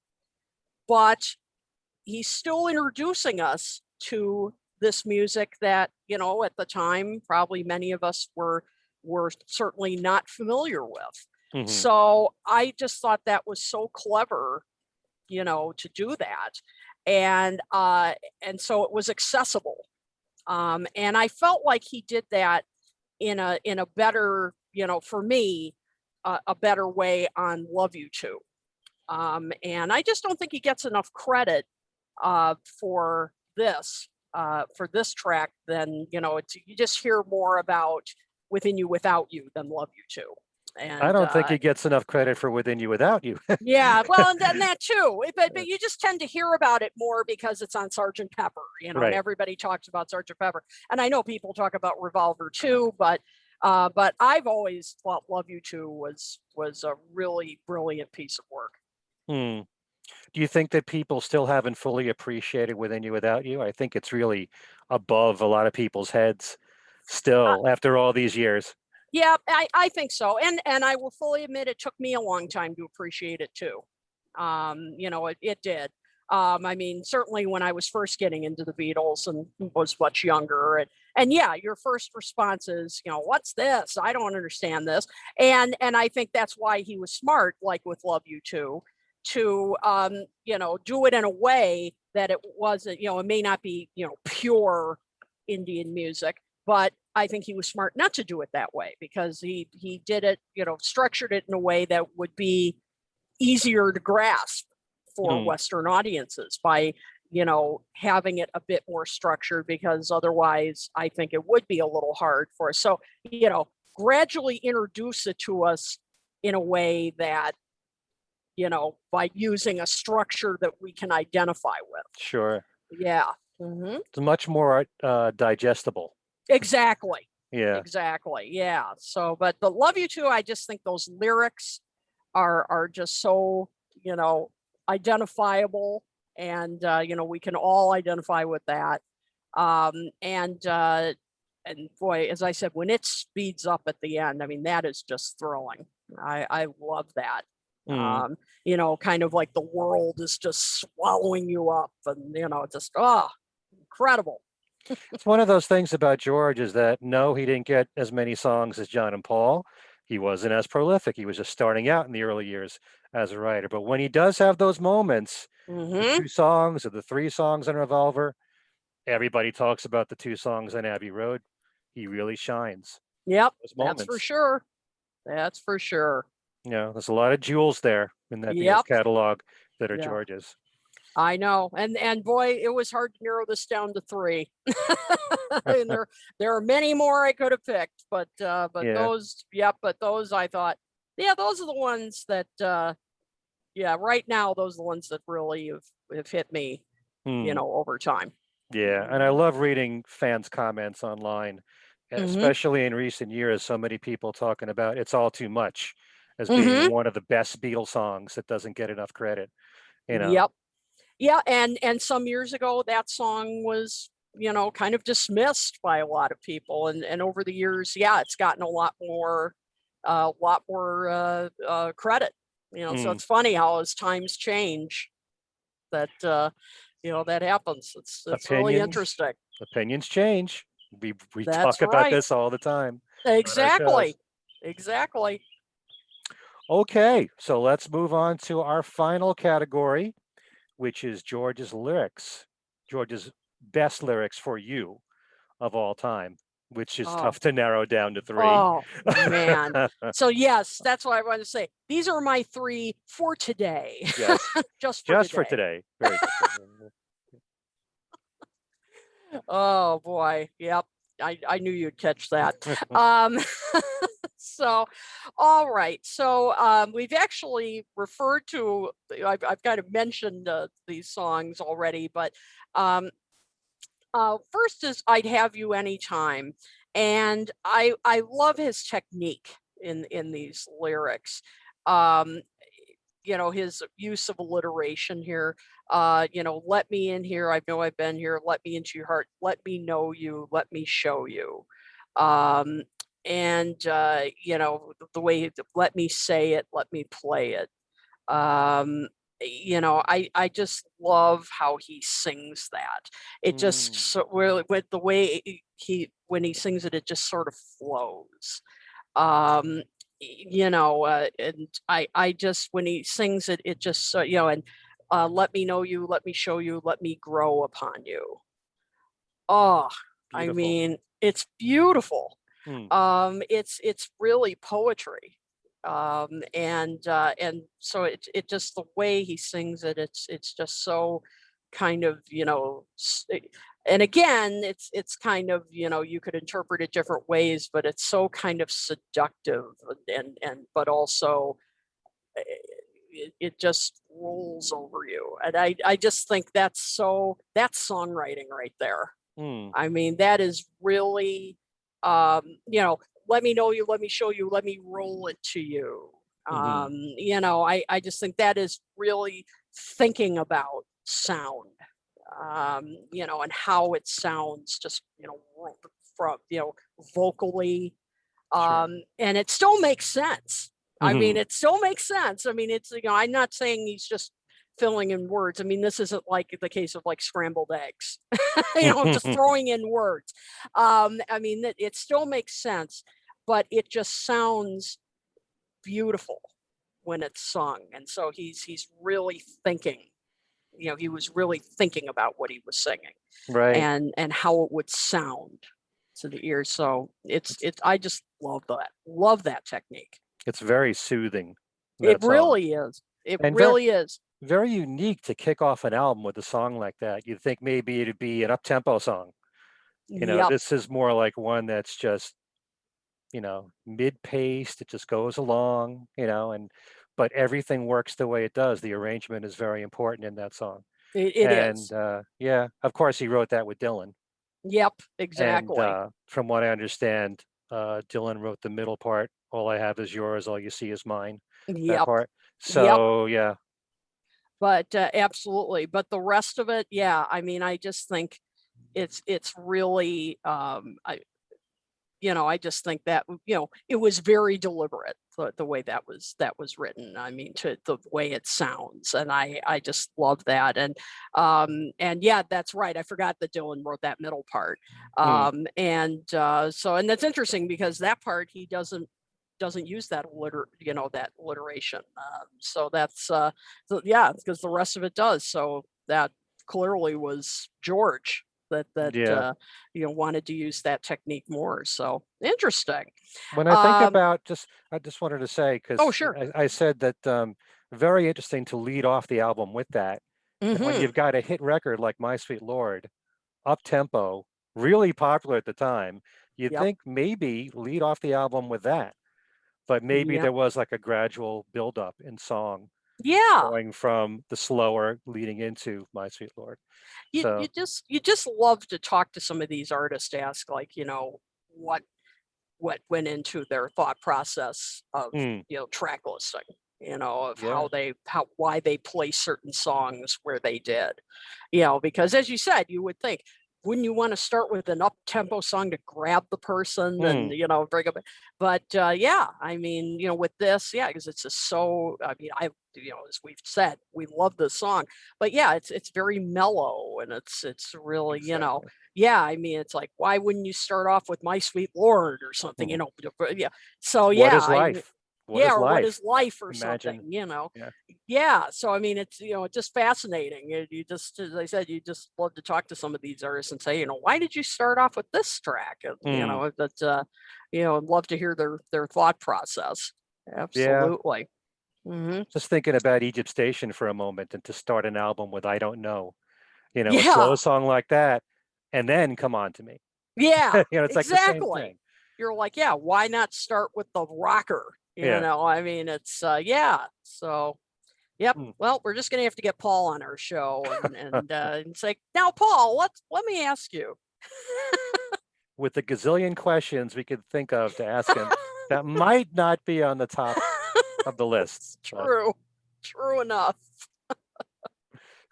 but he's still introducing us to this music that, at the time, probably many of us were certainly not familiar with. So I just thought that was so clever, to do that. And so it was accessible. And I felt like he did that in a better, for me, a better way on Love You Too. And I just don't think he gets enough credit for this track than, you just hear more about Within You Without You than Love You Too. And I don't think he gets enough credit for Within You Without You. Yeah, well, and that too. But you just tend to hear about it more because it's on Sgt. Pepper, Right. And everybody talks about Sgt. Pepper. And I know people talk about Revolver too, but I've always thought Love You Too was a really brilliant piece of work. Do you think that people still haven't fully appreciated Within You Without You? I think it's really above a lot of people's heads still after all these years. Yeah, I think so. And I will fully admit it took me a long time to appreciate it too. It did. I mean, certainly when I was first getting into the Beatles and was much younger, and yeah, your first response is, what's this? I don't understand this. And I think that's why he was smart, like with Love You Too, to do it in a way that it wasn't, it may not be, pure Indian music, but I think he was smart not to do it that way because he did it, structured it in a way that would be easier to grasp for Western audiences by, having it a bit more structured, because otherwise I think it would be a little hard for us. So, gradually introduce it to us in a way that, by using a structure that we can identify with. Sure. Yeah. It's much more digestible. Exactly. Yeah. Exactly. Yeah. So, but the Love You Too, I just think those lyrics are just so, identifiable, and we can all identify with that. And boy, as I said, when it speeds up at the end, I mean, that is just thrilling. I love that. Kind of like the world is just swallowing you up, and just incredible. It's one of those things about George is that no, he didn't get as many songs as John and Paul. He wasn't as prolific. He was just starting out in the early years as a writer. But when he does have those moments, the 2 songs or the 3 songs on Revolver, everybody talks about the 2 songs on Abbey Road. He really shines. Yep, that's for sure. That's for sure. There's a lot of jewels there in that Beatles catalog that are George's. I know, and boy, it was hard to narrow this down to 3. And there are many more I could have picked, but those I thought, those are the ones that right now those are the ones that really have hit me, over time. Yeah, and I love reading fans' comments online, especially in recent years. So many people talking about "It's All Too Much" as being one of the best Beatles songs that doesn't get enough credit. Yep. Yeah, and some years ago that song was, kind of dismissed by a lot of people, and over the years, it's gotten a lot more credit. So Mm. it's funny how as times change that that happens. It's really Opinions, interesting. opinions change. We That's talk about right. this all the time on our shows. Exactly. Exactly. Okay, so let's move on to our final category, which is George's lyrics. George's best lyrics for you of all time, which is Oh, tough to narrow down to three. oh man. So yes, that's what I want to say. These are my three for today. Yes, Just for just for today. today. Very good. Oh boy. Yep. I knew you'd catch that. Um, so, all right. So we've actually referred to, I've kind of mentioned these songs already, but um, first is I'd Have You Anytime. And I love his technique in these lyrics. Um, his use of alliteration here. Let me in here. I know I've been here. Let me into your heart. Let me know you. Let me show you. Um, and the way let me say it, let me play it. Um, I just love how he sings that. It just Mm, so really with the way he when he sings it, it just sort of flows. um and I just when he sings it, it just so and let me know you, let me show you, let me grow upon you. Oh, I beautiful. mean, it's beautiful. Mm, It's really poetry. And so it just the way he sings it, it's just so kind of, and again, it's kind of, you could interpret it different ways, but it's so kind of seductive and but also eh, it just rolls over you. And I just think that's songwriting right there. mm, I mean, that is really, um, you know, let me know you, let me show you, let me roll it to you. hmm. I just think that is really thinking about sound, and how it sounds just, from, vocally. Sure. And it still makes sense. I mean, Hmm. it still makes sense. I mean, it's, I'm not saying he's just filling in words. I mean, this isn't like the case of like scrambled eggs, just throwing in words. I mean, it still makes sense, but it just sounds beautiful when it's sung. And so he's really thinking, he was really thinking about what he was singing Right. and how it would sound to the ear. So I just love that technique. It's very soothing, It that song. really is. It And very really is. very unique to kick off an album with a song like that. You'd think maybe it'd be an up-tempo song. Yep. This is more like one that's just, mid-paced. It just goes along, and but everything works the way it does. The arrangement is very important in that song. It And is. yeah, of course he wrote that with Dylan. Yep. And Exactly. from what I understand, Dylan wrote the middle part. All I have is yours. All you see is mine. That Yep. part. Yep. So yeah. But absolutely. But the rest of it, yeah. I mean, I just think it's really I just think that it was very deliberate, the way that was written. I mean, to the way it sounds, and I just love that. And yeah, that's right. I forgot that Dylan wrote that middle part. Mm, And that's interesting because that part he doesn't use that alliteration. So that's yeah, because the rest of it does. So that clearly was George that yeah. wanted to use that technique more. So interesting. When I think Um, about I just wanted to say, oh because sure. I said that very interesting to lead off the album with that. And when Hmm. you've got a hit record like My Sweet Lord, up tempo, really popular at the time, you'd Yep. think maybe lead off the album with that. But maybe Yep. there was like a gradual buildup in song Yeah. going from the slower leading into My Sweet Lord. You So, just love to talk to some of these artists, ask like what went into their thought process of mm, track listing, of yeah, why they play certain songs where they did, because as you said, you would think wouldn't you want to start with an up tempo song to grab the person and Mm, bring up? But yeah, I mean, with this, yeah, because it's just so. I mean, as we've said, we love this song, but yeah, it's very mellow and it's really, exactly. yeah. I mean, it's like, why wouldn't you start off with "My Sweet Lord" or something, Mhm. Yeah. So What yeah, is life? What yeah, is or "What life? is life" or Imagine. something. Yeah. Yeah, so I mean, it's just fascinating. You just, as I said, you just love to talk to some of these artists and say, why did you start off with this track? And, Mm, that, I'd love to hear their thought process. yeah. Absolutely. Hmm. Just thinking about Egypt Station for a moment and to start an album with I Don't Know, a Yeah, slow song like that, and then Come On to Me. yeah, It's like the same exactly. thing. You're like, yeah, why not start with the rocker? Yeah. I mean, it's yeah. So yep. Mm. Well, we're just gonna have to get Paul on our show and say, now, Paul, let me ask you. With the gazillion questions we could think of to ask him, that might not be on the top of the list. It's But true. True enough.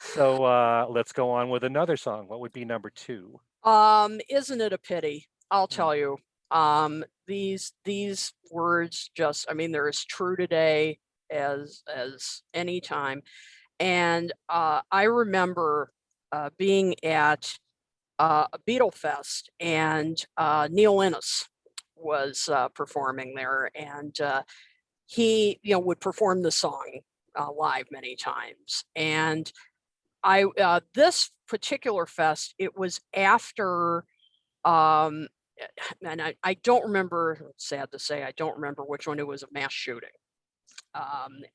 so let's go on with another song. What would be number two? Isn't it a pity? I'll Mm, tell you. These words just, I mean, they're as true today as any time. And I remember being at a Beatle Fest, and Neil Innes was performing there, and he, would perform the song live many times. And I this particular fest, it was after um and I don't remember, it's sad to say, I don't remember which one. It was a mass shooting.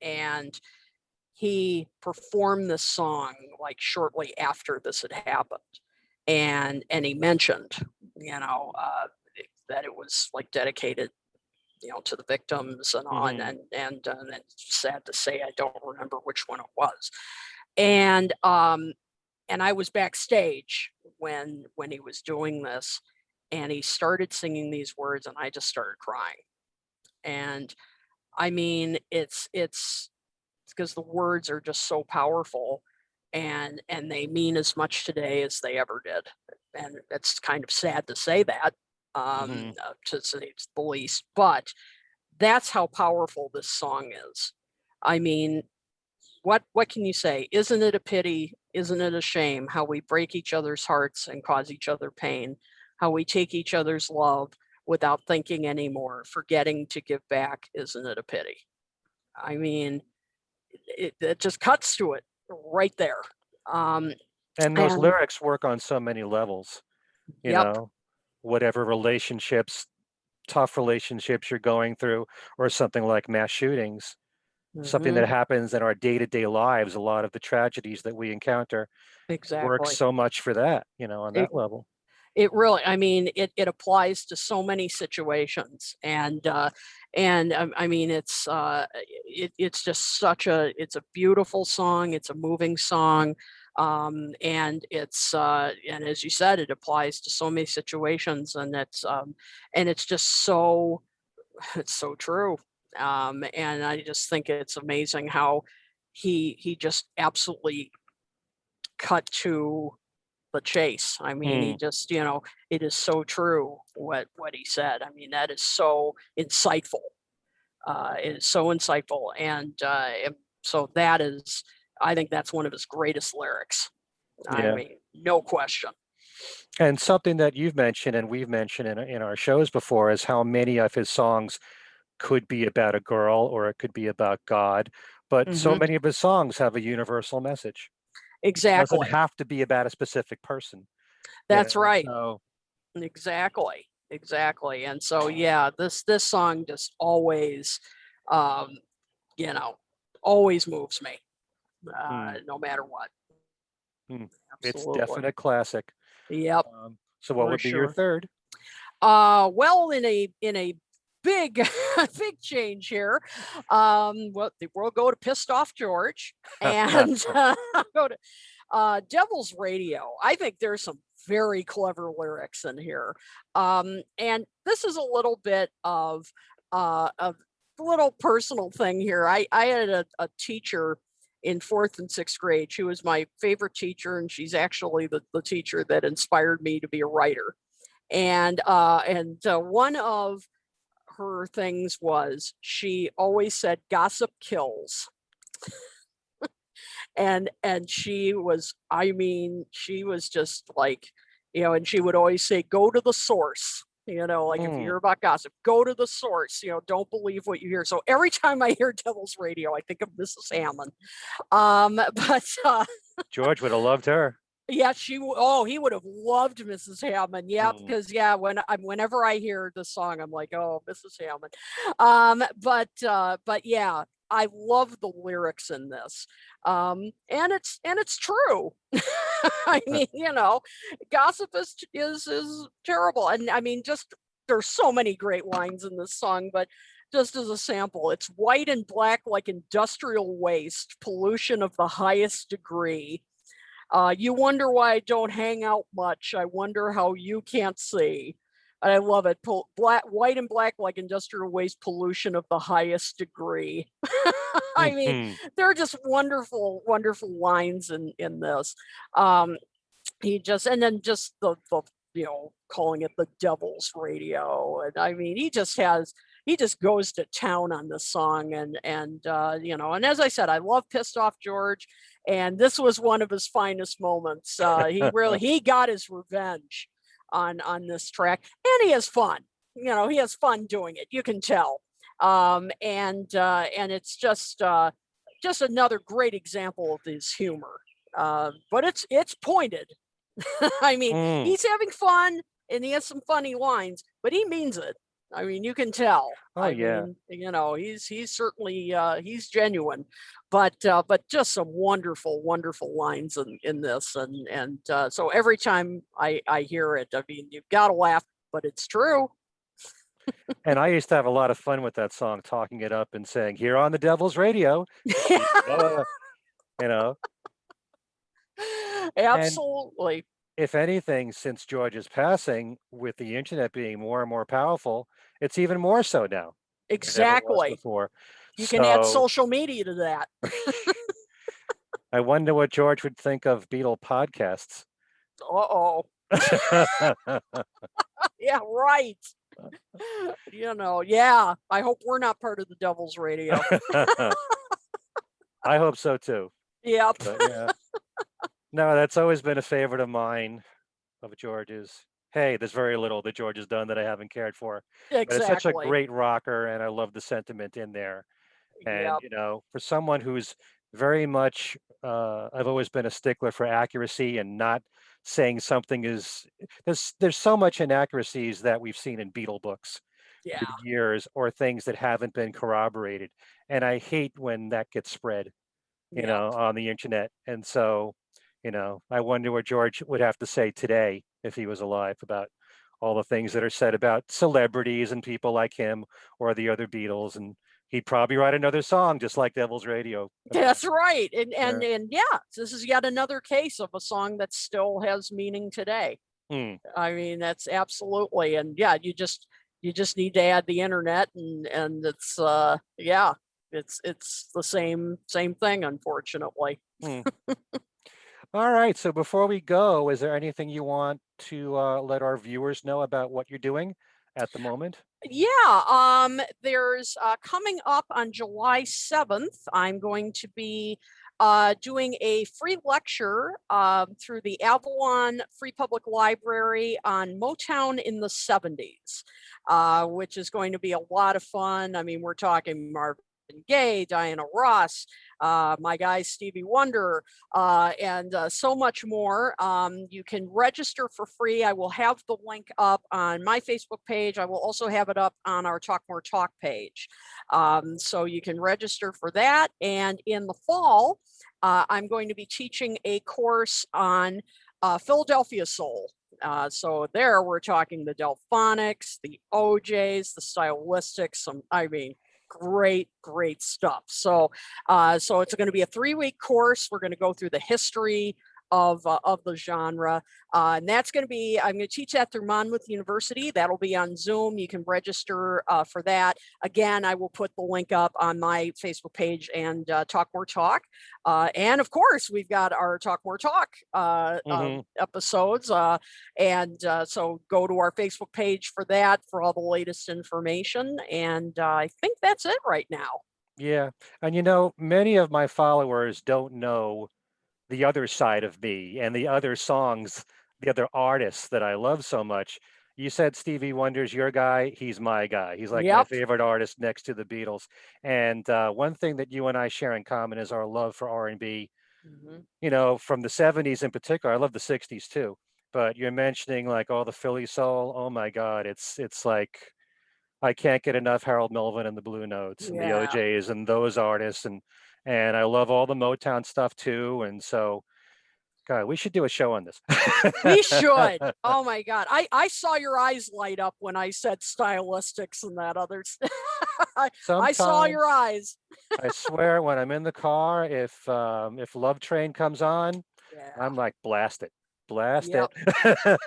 And he performed this song like shortly after this had happened. And he mentioned, that it was like dedicated, to the victims and all, and hmm and it's sad to say I don't remember which one it was. And I was backstage when he was doing this, and he started singing these words, and I just started crying. And I mean, it's because the words are just so powerful, and they mean as much today as they ever did. And it's kind of sad to say that, hmm to say it's the least, but that's how powerful this song is. I mean, what can you say? Isn't it a pity? Isn't it a shame how we break each other's hearts and cause each other pain? How we take each other's love without thinking anymore, forgetting to give back. Isn't it a pity? I mean, it just cuts to it right there. Um, And those and lyrics work on so many levels, you yep. know, whatever relationships, tough relationships you're going through, or something like mass shootings, something Hmm. that happens in our day-to-day lives, a lot of the tragedies that we encounter work Exactly. so much for that, on It that level. It really, I mean, it applies to so many situations, and I mean, it's just it's a beautiful song. It's a moving song, and as you said, it applies to so many situations, and it's just so it's so true. And I just think it's amazing how he just absolutely cut to the chase. I mean, he Mm, just, it is so true what he said. I mean, that is so insightful. It is so insightful, and so that is, I think that's one of his greatest lyrics. I yeah. mean, no question. And something that you've mentioned and we've mentioned in our shows before is how many of his songs could be about a girl or it could be about God. But so Hmm. many of his songs have a universal message. It doesn't Exactly. have to be about a specific person, That's right. So, Exactly. Exactly. And so, yeah, this song just always, um, you know, always moves me, mm, no matter what. mm. It's Absolutely. definite classic. Yep, So what for would be your sure. third? Well, in a big big change here, well, we'll go to Pissed Off George, and go to Devil's Radio. I think there's some very clever lyrics in here, and this is a little bit of a little personal thing here. I had a teacher in 4th and 6th grade. She was my favorite teacher, and she's actually the teacher that inspired me to be a writer. And one of her things was she always said gossip kills. And she was, I mean, she was just like, and she would always say, go to the source. Like if you hear about gossip, go to the source. Don't believe what you hear. So every time I hear Devil's Radio, I think of Mrs. Hammond. But George would have loved her. yeah, he would have loved Mrs. Hammond. Yeah, because whenever I hear the song, I'm like, oh, Mrs. Hammond. But yeah, I love the lyrics in this. And it's true. I mean, gossip is terrible. And I mean, just there's so many great lines in this song, but just as a sample, it's white and black like industrial waste, pollution of the highest degree. You wonder why I don't hang out much. I wonder how you can't see. And I love it. White and black like industrial waste, pollution of the highest degree. I mean, they're just wonderful, wonderful lines in this. And then just the calling it the Devil's Radio. And I mean, he just goes to town on this song. And as I said, I love Pissed Off George. And this was one of his finest moments. He got his revenge on this track, and he has fun. He has fun doing it. You can tell. And it's just another great example of his humor. But it's pointed. I mean, he's having fun and he has some funny lines, but he means it. I mean, you can tell. I mean, he's certainly he's genuine, but just some wonderful, wonderful lines in this, and so every time I hear it, I mean, you've got to laugh, but it's true. And I used to have a lot of fun with that song, talking it up and saying, "Here on the Devil's Radio," Absolutely. And if anything, since George's passing, with the internet being more and more powerful, it's even more so now. Exactly. Before. You can add social media to that. I wonder what George would think of Beatle podcasts. Uh-oh. Yeah, right. Yeah, I hope we're not part of the Devil's Radio. I hope so too. Yep. Yeah. No, that's always been a favorite of mine, of George's. Hey, there's very little that George has done that I haven't cared for. Exactly. But it's such a great rocker, and I love the sentiment in there. And, for someone who's very much, I've always been a stickler for accuracy and not saying something is, there's so much inaccuracies that we've seen in Beatle books through the years, or things that haven't been corroborated. And I hate when that gets spread, on the internet. And so, I wonder what George would have to say today if he was alive about all the things that are said about celebrities and people like him or the other Beatles. And he'd probably write another song just like Devil's Radio. That's right. And yeah, this is yet another case of a song that still has meaning today. I mean, that's absolutely. And yeah, you just need to add the internet, and it's it's the same thing, unfortunately. All right. So before we go, is there anything you want to let our viewers know about what you're doing at the moment? Yeah, there's coming up on July 7th, I'm going to be doing a free lecture through the Avalon Free Public Library on Motown in the 70s, which is going to be a lot of fun. I mean, we're talking Marvin Gaye, Diana Ross, my guy Stevie Wonder, and so much more. You can register for free. I will have the link up on my Facebook page. I will also have it up on our Talk More Talk page. So you can register for that. And in the fall, I'm going to be teaching a course on Philadelphia Soul. So there we're talking the Delphonics, the OJs, the Stylistics, great stuff. So it's going to be a 3-week course. We're going to go through the history of the genre. And that's going to be, I'm going to teach that through Monmouth University. That'll be on Zoom. You can register for that. Again, I will put the link up on my Facebook page and Talk More Talk. And of course, we've got our Talk More Talk episodes. So go to our Facebook page for that, for all the latest information. And I think that's it right now. Yeah. And many of my followers don't know the other side of me and the other songs, the other artists that I love so much. You said Stevie Wonder's your guy. He's my guy. He's like my Yep. favorite artist next to the Beatles. And one thing that you and I share in common is our love for R&B. Mhm. From the '70s in particular. I love the '60s too. But you're mentioning like all the Philly soul. Oh my God, it's like I can't get enough Harold Melvin and the Blue Notes and the Yeah. OJs and those artists and I love all the Motown stuff too. And so, God, we should do a show on this. We should. Oh my God. I saw your eyes light up when I said stylistics and that other stuff. I saw your Sometimes eyes. I swear when I'm in the car, if Love Train comes on, Yeah. I'm like, blast it, blast it. Yep.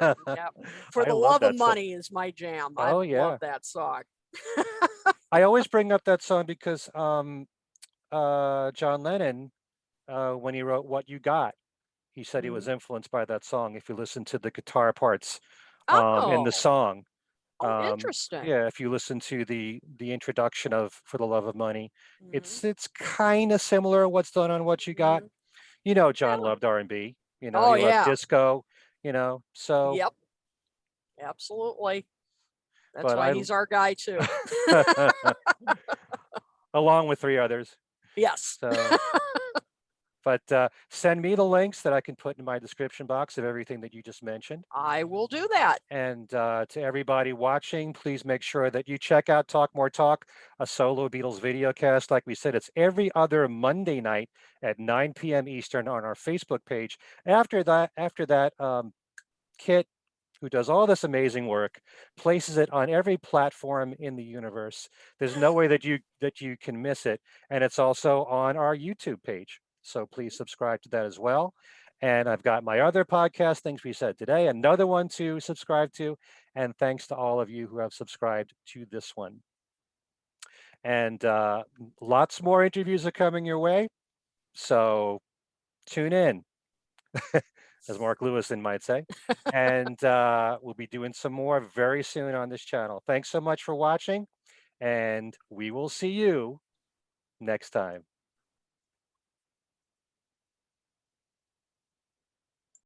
Yep. For I the love Love of that song. Money is my jam. I Oh love yeah. that song. I always bring up that song because John Lennon, when he wrote What You Got, he said he was Mhm. influenced by that song. If you listen to the guitar parts in the Oh, song, oh, interesting. yeah, if you listen to the introduction of For the Love of Money, Mhm. it's kind of similar what's done on What You Got. Mhm. John Yeah. loved R&B. Oh, He loved yeah. disco. So, Yep. Absolutely. That's but why he's our guy too. along with three others. Yes. So. But send me the links that I can put in my description box of everything that you just mentioned. I will do that. And to everybody watching, please make sure that you check out Talk More Talk, a solo Beatles videocast. Like we said, it's every other Monday night at 9 p.m. Eastern on our Facebook page. After that, Kit, who does all this amazing work, places it on every platform in the universe. There's no way that you can miss it, and it's also on our YouTube page. So please subscribe to that as well. And I've got my other podcast, Things We Said Today, another one to subscribe to. And thanks to all of you who have subscribed to this one. And lots more interviews are coming your way. So tune in, as Mark Lewison might say. And we'll be doing some more very soon on this channel. Thanks so much for watching, and we will see you next time.